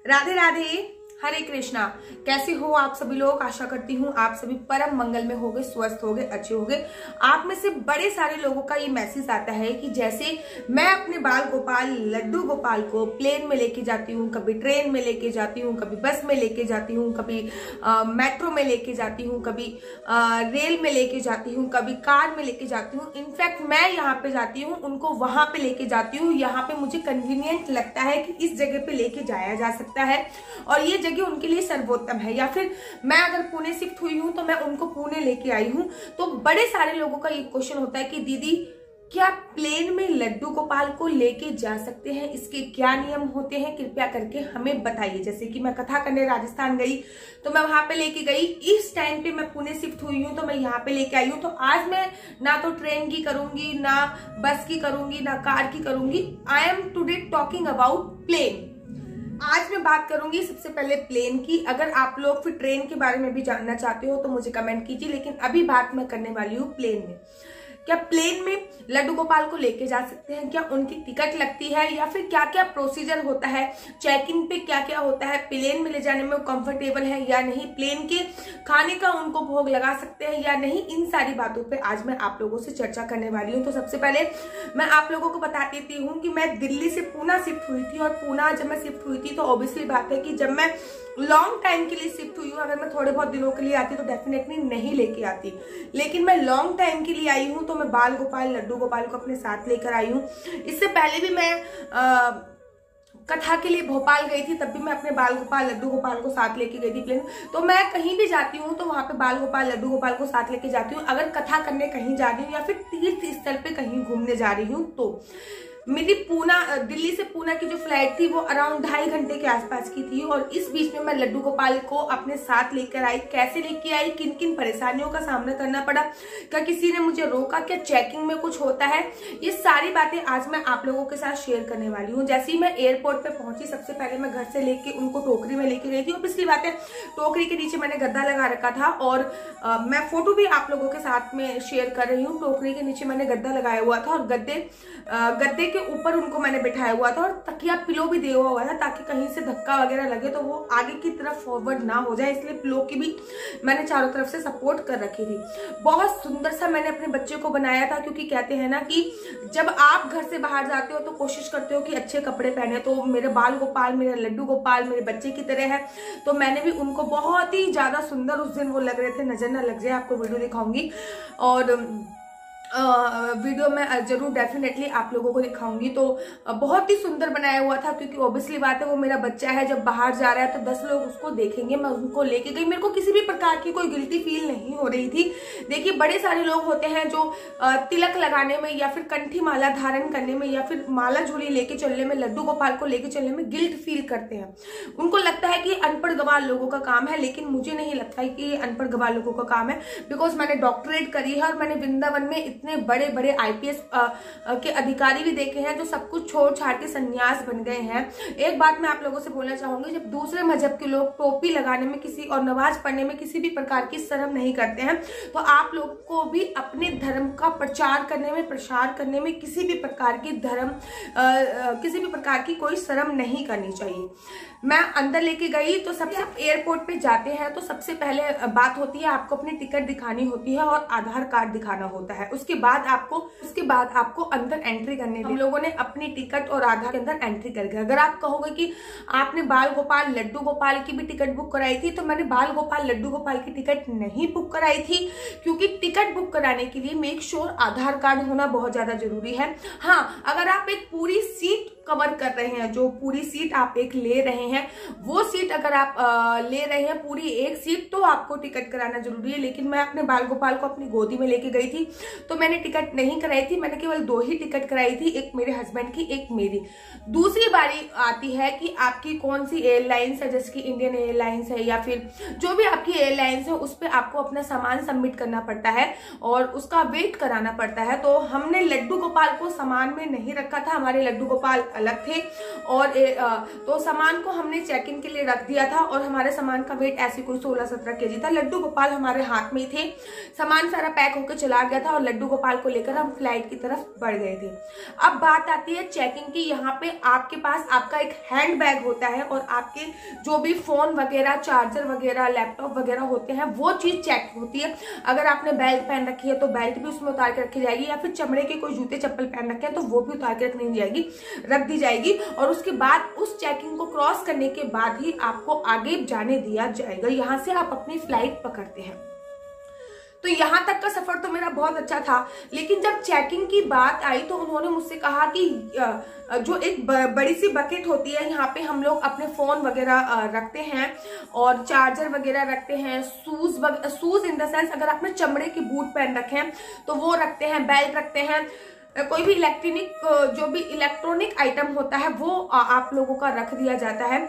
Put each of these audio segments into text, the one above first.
राधे राधे, हरे कृष्णा। कैसे हो आप सभी लोग? आशा करती हूँ आप सभी परम मंगल में होगे, स्वस्थ होगे, अच्छे होगे। आप में से बड़े सारे लोगों का ये मैसेज आता है कि जैसे मैं अपने बाल गोपाल लड्डू गोपाल को प्लेन में लेके जाती हूँ, कभी ट्रेन में लेके जाती हूँ, कभी बस में लेके जाती हूँ, कभी मेट्रो में लेके जाती हूँ, कभी रेल में लेके जाती हूँ, कभी कार में लेके जाती हूँ। इनफैक्ट मैं यहाँ पे जाती हूँ, उनको वहां पे लेके जाती हूँ। यहाँ पे मुझे कन्वीनियंट लगता है कि इस जगह पे लेके जाया जा सकता है और ये जगह उनके लिए सर्वोत्तम है। या फिर मैं अगर पुणे शिफ्ट हुई हूं तो मैं उनको पुणे लेके आई हूं। तो बड़े सारे लोगों का ये क्वेश्चन होता है कि दीदी क्या प्लेन में लड्डू गोपाल को लेके जा सकते हैं? इसके क्या नियम होते हैं? कृपया करके हमें बताइए। जैसे कि मैं कथा करने राजस्थान गई तो मैं वहां पे लेके गई, इस टाइम पे मैं पुणे शिफ्ट हुई हूँ तो मैं यहाँ पे लेके आई हूँ। तो आज मैं ना तो ट्रेन की करूंगी, ना बस की करूंगी, ना कार की करूंगी। I am today talking about plane. आज मैं बात करूंगी सबसे पहले प्लेन की। अगर आप लोग फिर ट्रेन के बारे में भी जानना चाहते हो तो मुझे कमेंट कीजिए, लेकिन अभी बात मैं करने वाली हूँ प्लेन में। क्या प्लेन में लड्डू गोपाल को लेके जा सकते हैं? क्या उनकी टिकट लगती है? या फिर क्या क्या प्रोसीजर होता है? चेक इन पे क्या क्या होता है? प्लेन में ले जाने में कंफर्टेबल है या नहीं? प्लेन के खाने का उनको भोग लगा सकते हैं या नहीं? इन सारी बातों पे आज मैं आप लोगों से चर्चा करने वाली हूँ। तो सबसे पहले मैं आप लोगों को बता देती हूँ कि मैं दिल्ली से पूना शिफ्ट हुई थी, और पूना जब मैं शिफ्ट हुई थी तो ऑब्वियसली बात है कि जब मैं लॉन्ग टाइम के लिए शिफ्ट हुई हूँ, अगर मैं थोड़े बहुत दिनों के लिए आती तो डेफिनेटली नहीं लेके आती, लेकिन मैं लॉन्ग टाइम के लिए आई हूँ तो मैं बाल गोपाल लड्डू गोपाल को अपने साथ लेकर आई हूँ। इससे पहले भी मैं कथा के लिए भोपाल गई थी, तब भी मैं अपने बाल गोपाल लड्डू गोपाल को साथ लेके गई थी प्लेन। तो मैं कहीं भी जाती हूँ तो वहां पे बाल गोपाल लड्डू गोपाल को साथ लेके जाती हूँ। अगर कथा करने कहीं जा रही हूँ या फिर तीर्थ स्थल पे कहीं घूमने जा रही हूँ तो मेरी दिल्ली से पूना की जो फ्लाइट थी वो अराउंड 2.5 घंटे के आसपास की थी, और इस बीच में मैं लड्डू गोपाल को अपने साथ लेकर आई। कैसे लेके आई, किन किन परेशानियों का सामना करना पड़ा, क्या किसी ने मुझे रोका, क्या चेकिंग में कुछ होता है, ये सारी बातें आज मैं आप लोगों के साथ शेयर करने वाली हूँ। जैसे ही मैं एयरपोर्ट पे पहुंची, सबसे पहले मैं घर से लेके उनको टोकरी में लेके गई थी, और पिछली बात है टोकरी के नीचे मैंने गद्दा लगा रखा था, और मैं फोटो भी आप लोगों के साथ में शेयर कर रही हूँ। टोकरी के नीचे मैंने गद्दा लगाया हुआ था और गद्दे के ऊपर उनको मैंने बिठाया हुआ था, और तकिया पिलो भी दिया हुआ था ताकि कहीं से धक्का वगैरह लगे तो वो आगे की तरफ फॉरवर्ड ना हो जाए, इसलिए पिलो की भी मैंने चारों तरफ से सपोर्ट कर रखी थी। बहुत सुंदर सा मैंने अपने बच्चे को बनाया था, क्योंकि कहते हैं ना कि जब आप घर से बाहर जाते हो तो कोशिश करते हो कि अच्छे कपड़े पहने। तो मेरे बाल गोपाल, मेरे लड्डू गोपाल मेरे बच्चे की तरह है, तो मैंने भी उनको बहुत ही ज्यादा सुंदर उस दिन वो लग रहे थे, नजर ना लग जाए। आपको वीडियो दिखाऊंगी और वीडियो में जरूर डेफिनेटली आप लोगों को दिखाऊंगी। तो बहुत ही सुंदर बनाया हुआ था, क्योंकि ऑब्वियसली बात है वो मेरा बच्चा है, जब बाहर जा रहा है तो 10 लोग उसको देखेंगे। मैं उनको लेके गई, मेरे को किसी भी प्रकार की कोई गिल्टी फील नहीं हो रही थी। देखिए बड़े सारे लोग होते हैं जो तिलक लगाने में या फिर कंठी माला धारण करने में या फिर माला झोली लेके चलने में, लड्डू गोपाल को लेके चलने में गिल्ट फील करते हैं। उनको लगता है कि अनपढ़ गवार लोगों का काम है, लेकिन मुझे नहीं लगता है कि ये अनपढ़ गवार लोगों का काम है। बिकॉज मैंने डॉक्टरेट करी है और मैंने वृंदावन में इतने बड़े बड़े आईपीएस के अधिकारी भी देखे हैं जो सब कुछ छोड़ छाड़ के सन्यास बन गए हैं। एक बात मैं आप लोगों से बोलना चाहूंगी, जब दूसरे मजहब के लोग टोपी लगाने में किसी और नमाज पढ़ने में किसी भी प्रकार की शर्म नहीं करते हैं, तो आप लोग को भी अपने धर्म का प्रचार करने में, प्रसार करने में किसी भी प्रकार की कोई शर्म नहीं करनी चाहिए। मैं अंदर लेके गई तो सबसे एयरपोर्ट पे जाते हैं तो सबसे पहले बात होती है आपको अपनी टिकट दिखानी होती है और आधार कार्ड दिखाना होता है। उसके बाद आपको अंदर एंट्री करनी है। हम लोगों ने अपनी टिकट और आधार के अंदर एंट्री करके, अगर आप कहोगे कि आपने बाल गोपाल लड्डू गोपाल की भी टिकट बुक कराई थी, तो मैंने बाल गोपाल लड्डू गोपाल की टिकट नहीं बुक कराई थी, क्योंकि टिकट बुक कराने के लिए मेक श्योर आधार कार्ड होना बहुत ज्यादा जरूरी है। हाँ, अगर आप एक पूरी सीट कवर कर रहे हैं, जो पूरी सीट आप एक ले रहे हैं, वो सीट अगर आप ले रहे हैं पूरी एक सीट, तो आपको टिकट कराना जरूरी है। लेकिन मैं अपने बाल गोपाल को अपनी गोदी में लेके गई थी तो मैंने टिकट नहीं कराई थी, मैंने केवल 2 ही टिकट कराई थी, एक मेरे हस्बैंड की, एक मेरी। दूसरी बारी आती है कि आपकी कौन सी एयरलाइंस है, जैसे कि इंडियन एयरलाइंस है या फिर जो भी आपकी एयरलाइंस है, उस पर आपको अपना सामान सबमिट करना पड़ता है और उसका वेट कराना पड़ता है। तो हमने लड्डू गोपाल को सामान में नहीं रखा था, हमारे लड्डू गोपाल अलग थे। और तो सामान को हमने चेक इन के लिए रख दिया था और हमारे सामान का वेट ऐसे कोई 16-17 केजी था। लड्डू गोपाल हमारे हाथ में ही थे, सामान सारा पैक होकर चला गया था और लड्डू गोपाल को लेकर हम फ्लाइट की तरफ बढ़ गए थे। अब बात आती है चेकिंग की। यहाँ पे आपके पास आपका एक हैंड बैग होता है और आपके जो भी फोन वगैरह, चार्जर वगैरह, लैपटॉप वगैरह होते हैं वो चीज चेक होती है। अगर आपने बेल्ट पहन रखी है तो बेल्ट भी उसमें उतार के रखी जाएगी, या फिर चमड़े के कोई जूते चप्पल पहन रखे हैं तो वो भी उतार के रख दी जाएगी। और उसके बाद उस चेकिंग को क्रॉस करने के बाद ही आपको आगे जाने दिया जाएगा। यहाँ से आप अपनी फ्लाइट पकड़ते हैं। तो यहाँ तक का सफर तो मेरा बहुत अच्छा था, लेकिन जब चेकिंग की बात आई तो उन्होंने मुझसे कहा कि जो एक बड़ी सी बकेट होती है, यहाँ पे हम लोग अपने फोन वगैरह रखते हैं और चार्जर वगैरह रखते हैं, शूज इन द सेंस अगर आपने चमड़े के बूट पहन रखे हैं तो वो रखते हैं, बेल्ट रखते हैं, कोई भी इलेक्ट्रॉनिक आइटम होता है वो आप लोगों का रख दिया जाता है।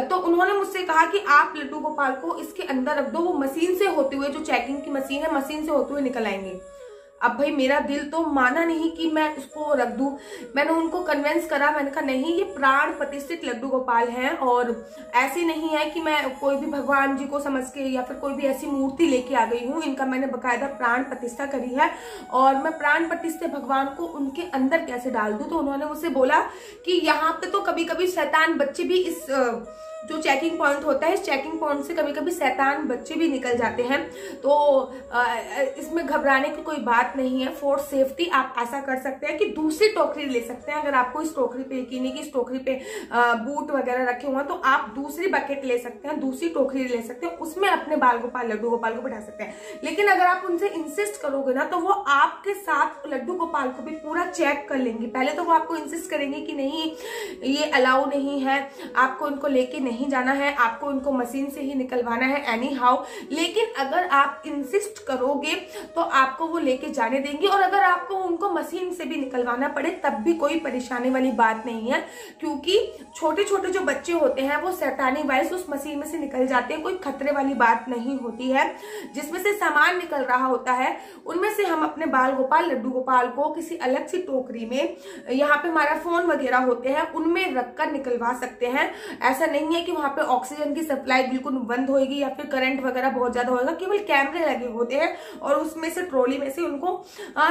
तो उन्होंने मुझसे कहा कि आप लड्डू गोपाल को इसके अंदर रख दो, वो मशीन से होते हुए, जो चेकिंग की मशीन है, मशीन से होते हुए निकल आएंगे। अब भाई मेरा दिल तो माना नहीं कि मैं इसको रख दूं। मैंने उनको कन्विंस करा, मैंने कहा नहीं, ये प्राण प्रतिष्ठित लड्डू गोपाल हैं और ऐसे नहीं है कि मैं कोई भी भगवान जी को समझ के या फिर कोई भी ऐसी मूर्ति लेके आ गई हूँ। इनका मैंने बकायदा प्राण प्रतिष्ठा करी है और मैं प्राण प्रतिष्ठित भगवान को उनके अंदर कैसे डाल दूं। तो उन्होंने मुझसे बोला कि यहाँ पे तो कभी कभी शैतान बच्चे भी इस जो चेकिंग पॉइंट होता है, इस चेकिंग पॉइंट से कभी कभी शैतान बच्चे भी निकल जाते हैं, तो इसमें घबराने की कोई बात नहीं है। फॉर सेफ्टी आप ऐसा कर सकते हैं कि दूसरी टोकरी ले सकते हैं। अगर आपको इस टोकरी पे यकीन है कि इस टोकरी पे बूट वगैरह रखे हुए हैं तो आप दूसरी बकेट ले सकते हैं, दूसरी टोकरी ले सकते हैं, उसमें अपने बाल गोपाल, लड्डू गोपाल को बैठा सकते हैं। लेकिन अगर आप उनसे इंसिस्ट करोगे ना तो वो आपके साथ लड्डू गोपाल को भी पूरा चेक कर लेंगे। पहले तो वो आपको इंसिस्ट करेंगे कि नहीं, ये अलाउ नहीं है, आपको इनको लेके नहीं जाना है, आपको इनको मशीन से ही निकलवाना है एनी हाउ। लेकिन अगर आप इंसिस्ट करोगे तो आपको वो लेके जाने देंगे, और अगर आपको उनको मशीन से भी निकलवाना पड़े तब भी कोई परेशानी वाली बात नहीं है, क्योंकि छोटे छोटे जो बच्चे होते हैं वो शैतानी वाइज उस मशीन में से निकल जाते हैं। कोई खतरे वाली बात नहीं होती है। जिसमें से सामान निकल रहा होता है उनमें से हम अपने बाल गोपाल, लड्डू गोपाल को किसी अलग सी टोकरी में, यहाँ पे हमारा फोन वगैरह होते हैं उनमें रखकर निकलवा सकते हैं। ऐसा नहीं है कि वहां पे ऑक्सीजन की सप्लाई बिल्कुल बंद होगी या फिर करंट वगैरह बहुत ज्यादा होगा। केवल कैमरे लगे होते हैं और उसमें से, ट्रॉली में से उनको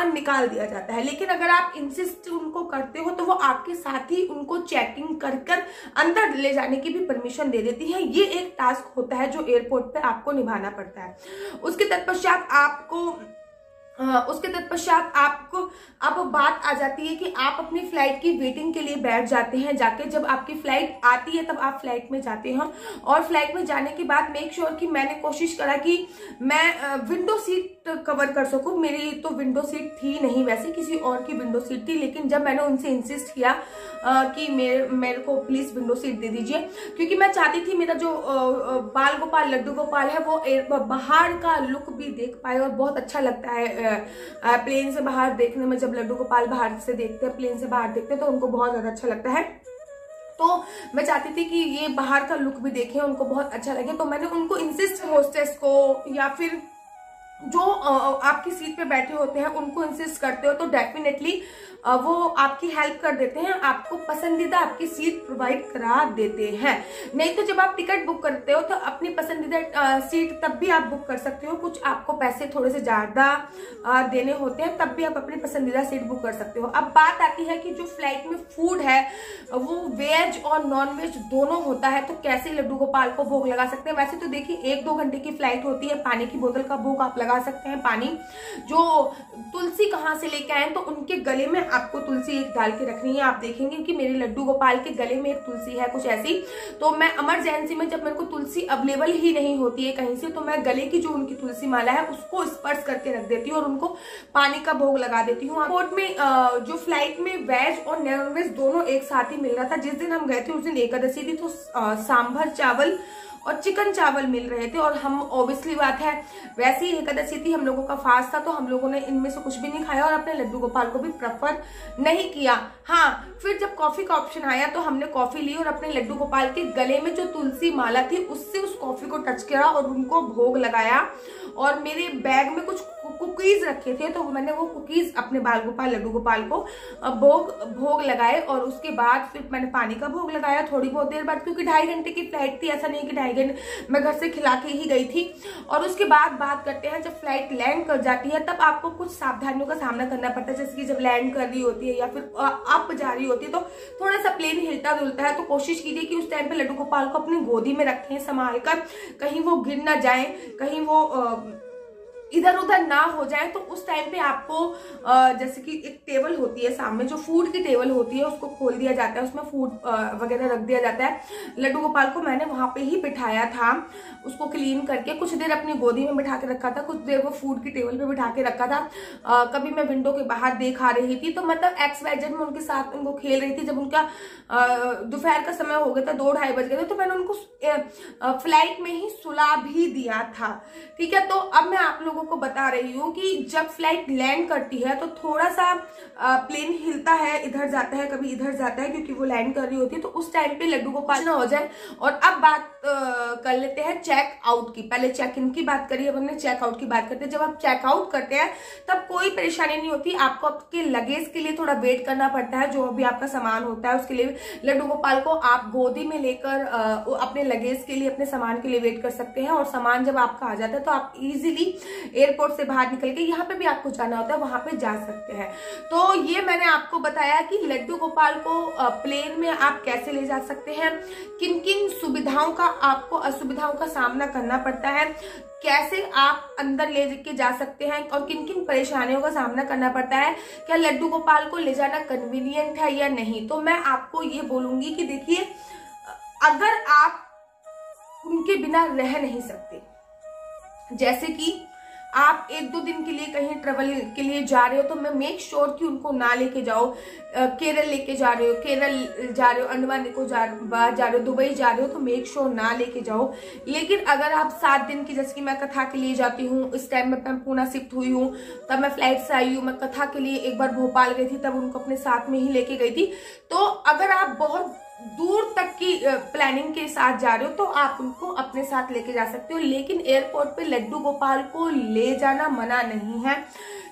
निकाल दिया जाता है। लेकिन अगर आप इंसिस्ट उनको करते हो तो वो आपके साथ ही उनको चेकिंग कर अंदर ले जाने की भी परमिशन दे देती है। ये एक टास्क होता है जो एयरपोर्ट पे आपको निभाना पड़ता है। उसके तत्पश्चात आपको अब बात आ जाती है कि आप अपनी फ्लाइट की वेटिंग के लिए बैठ जाते हैं। जाके जब आपकी फ्लाइट आती है तब आप फ्लाइट में जाते हैं, और फ्लाइट में जाने के बाद मेक श्योर कि मैंने कोशिश करा कि मैं विंडो सीट कवर कर सकूं। मेरी तो विंडो सीट थी नहीं, वैसे किसी और की विंडो सीट थी, लेकिन जब मैंने उनसे इंसिस्ट किया कि मेरे को प्लीज विंडो सीट दे दीजिए, क्योंकि मैं चाहती थी मेरा जो बाल गोपाल, लड्डू गोपाल है वो बाहर का लुक भी देख पाए। और बहुत अच्छा लगता है प्लेन से बाहर देखने में। जब लड्डू गोपाल बाहर से देखते हैं, प्लेन से बाहर देखते हैं, तो उनको बहुत ज्यादा अच्छा लगता है। तो मैं चाहती थी कि ये बाहर का लुक भी देखें, उनको बहुत अच्छा लगे। तो मैंने उनको इंसिस्ट, होस्टेस को या फिर जो आपकी सीट पे बैठे होते हैं उनको इंसिस्ट करते हो तो डेफिनेटली वो आपकी हेल्प कर देते हैं, आपको पसंदीदा आपकी सीट प्रोवाइड करा देते हैं। नहीं तो जब आप टिकट बुक करते हो तो अपनी पसंदीदा सीट तब भी आप बुक कर सकते हो, कुछ आपको पैसे थोड़े से ज्यादा देने होते हैं, तब भी आप अपनी पसंदीदा सीट बुक कर सकते हो। अब बात आती है कि जो फ्लाइट में फूड है वो वेज और नॉन वेज दोनों होता है, तो कैसे लड्डू गोपाल को भोग लगा सकते हैं। वैसे तो देखिए 1-2 घंटे की फ्लाइट होती है, पानी की बोतल का भोग आप लगा सकते हैं। पानी जो तुलसी कहाँ से लेके आए तो उनके गले में आपको तुलसी एक डाल के रखनी है। आप देखेंगे कि मेरे लड्डू गोपाल के गले में एक तुलसी है कुछ ऐसी। तो मैं इमरजेंसी में जब मेरे को तुलसी अवेलेबल ही नहीं होती है कहीं से, तो मैं गले की जो उनकी तुलसी माला है उसको स्पर्श करके रख देती हूँ और उनको पानी का भोग लगा देती हूँ। एयरपोर्ट में जो फ्लाइट में वेज और नॉन वेज दोनों एक साथ ही मिल रहा था। जिस दिन हम गए थे उस दिन एकादशी थी, तो सांभर चावल और चिकन चावल मिल रहे थे, और हम ऑब्वियसली बात है वैसे ही एकादशी थी, हम लोगों का फास्ट था, तो हम लोगों ने इनमें से कुछ भी नहीं खाया और अपने लड्डू गोपाल को भी प्रेफर नहीं किया। हाँ, फिर जब कॉफी का ऑप्शन आया तो हमने कॉफी ली और अपने लड्डू गोपाल के गले में जो तुलसी माला थी उससे उस कॉफी को टच किया और उनको भोग लगाया। और मेरे बैग में कुछ कुकीज रखे थे, तो मैंने वो कुकीज अपने बाल गोपाल लड्डू गोपाल को भोग लगाए। और उसके बाद फिर मैंने पानी का भोग लगाया थोड़ी बहुत देर बाद, क्योंकि 2.5 घंटे की फ्लाइट थी, ऐसा नहीं कि 2.5 घंटे मैं घर से खिला के ही गई थी। और उसके बाद बात करते हैं जब फ्लाइट लैंड कर जाती है, तब आपको कुछ सावधानियों का सामना करना पड़ता है। जैसे कि जब लैंड कर रही होती है या फिर अप जा रही होती है तो थोड़ा सा प्लेन हिलता डुलता है, तो कोशिश कीजिए कि उस टाइम पे लड्डू गोपाल को अपनी गोदी में रखें संभाल कर, कहीं वो गिर ना जाए, कहीं वो इधर उधर ना हो जाए। तो उस टाइम पे आपको जैसे कि एक टेबल होती है सामने, जो फूड की टेबल होती है, उसको खोल दिया जाता है, उसमें फूड वगैरह रख दिया जाता है। लड्डू गोपाल को मैंने वहां पे ही बिठाया था, उसको क्लीन करके कुछ देर अपनी गोदी में बिठा के रखा था, कुछ देर वो फूड की टेबल पे बिठा के रखा था। कभी मैं विंडो के बाहर देखा रही थी, तो मतलब XYZ में उनके साथ उनको खेल रही थी। जब उनका दोपहर का समय हो गया था, 2-2:30 बज गए थे, तो मैंने उनको फ्लाइट में ही सुला भी दिया था। ठीक है, तो अब मैं आप लोगों को बता रही हूँ कि जब फ्लाइट लैंड करती है तो थोड़ा सा प्लेन हिलता है, इधर जाता है, कभी इधर जाता है, क्योंकि वो लैंड कर रही होती है। तो उस टाइम पे लड्डू गोपाल ना हो जाए। और अब बात कर लेते हैं चेक आउट की। पहले चेक इन की बात करी, अब हमने चेक आउट की बात करते हैं। जब आप चेक आउट करते हैं तब कोई परेशानी नहीं होती, आपको आपके लगेज के लिए थोड़ा वेट करना पड़ता है। जो भी आपका सामान होता है उसके लिए लड्डू गोपाल को आप गोदी में लेकर अपने लगेज के लिए, अपने सामान के लिए वेट कर सकते हैं। और सामान जब आपका आ जाता है तो आप इजीली एयरपोर्ट से बाहर निकल के यहाँ पे भी आपको जाना होता है वहां पे जा सकते हैं। तो ये मैंने आपको बताया कि लड्डू गोपाल को प्लेन में आप कैसे ले जा सकते हैं, किन किन सुविधाओं का आपको असुविधाओं का सामना करना पड़ता है, कैसे आप अंदर ले के जा सकते हैं, और किन किन परेशानियों का सामना करना पड़ता है, क्या लड्डू गोपाल को ले जाना कन्वीनियंट है या नहीं। तो मैं आपको ये बोलूंगी कि देखिए, अगर आप उनके बिना रह नहीं सकते, जैसे कि आप 1-2 दिन के लिए कहीं ट्रेवल के लिए जा रहे हो, तो मैं मेक श्योर कि उनको ना लेके जाओ। केरल लेके जा रहे हो, केरल जा रहे हो, अंडमान निकोबार जा रहे हो, दुबई जा रहे हो, तो मेक श्योर ना लेके जाओ। लेकिन अगर आप 7 दिन की, जैसे कि मैं कथा के लिए जाती हूँ, इस टाइम में मैं पुणे शिफ्ट हुई हूँ, तब मैं फ्लाइट से आई हूँ, मैं कथा के लिए एक बार भोपाल गई थी, तब उनको अपने साथ में ही लेके गई थी। तो अगर आप बहुत दूर तक की प्लानिंग के साथ जा रहे हो तो आप उनको अपने साथ लेके जा सकते हो। लेकिन एयरपोर्ट पे लड्डू गोपाल को ले जाना मना नहीं है,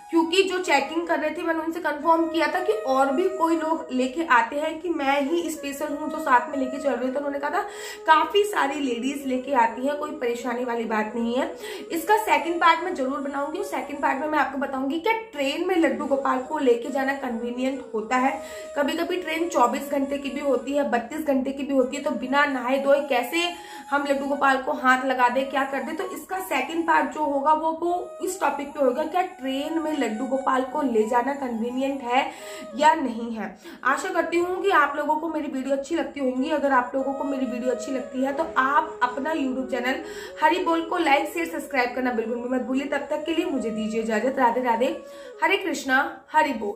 क्योंकि जो चेकिंग कर रहे थे मैंने उनसे कंफर्म किया था कि और भी कोई लोग लेके आते हैं, कि मैं ही स्पेशल हूं जो साथ में लेके चल रही हूँ। तो उन्होंने कहा था काफी सारी लेडीज लेके आती हैं, कोई परेशानी वाली बात नहीं है। इसका सेकंड पार्ट मैं जरूर बनाऊंगी। सेकंड पार्ट में मैं आपको बताऊंगी क्या ट्रेन में लड्डू गोपाल को लेके जाना कन्वीनियंट होता है। कभी कभी ट्रेन 24 घंटे की भी होती है, 32 घंटे की भी होती है, तो बिना नहाए धोए कैसे हम लड्डू गोपाल को हाथ लगा दे, क्या कर दे। तो इसका सेकंड पार्ट जो होगा वो इस टॉपिक पे होगा, क्या ट्रेन में लड्डू गोपाल को ले जाना कन्वीनियंट है या नहीं है। आशा करती हूँ कि आप लोगों को मेरी वीडियो अच्छी लगती होंगी। अगर आप लोगों को मेरी वीडियो अच्छी लगती है तो आप अपना यूट्यूब चैनल हरि बोल को लाइक शेयर सब्सक्राइब करना बिल्कुल भी मत भूलिए। तब तक के लिए मुझे दीजिए इजाजत। राधे राधे, हरे कृष्णा, हरि बोल।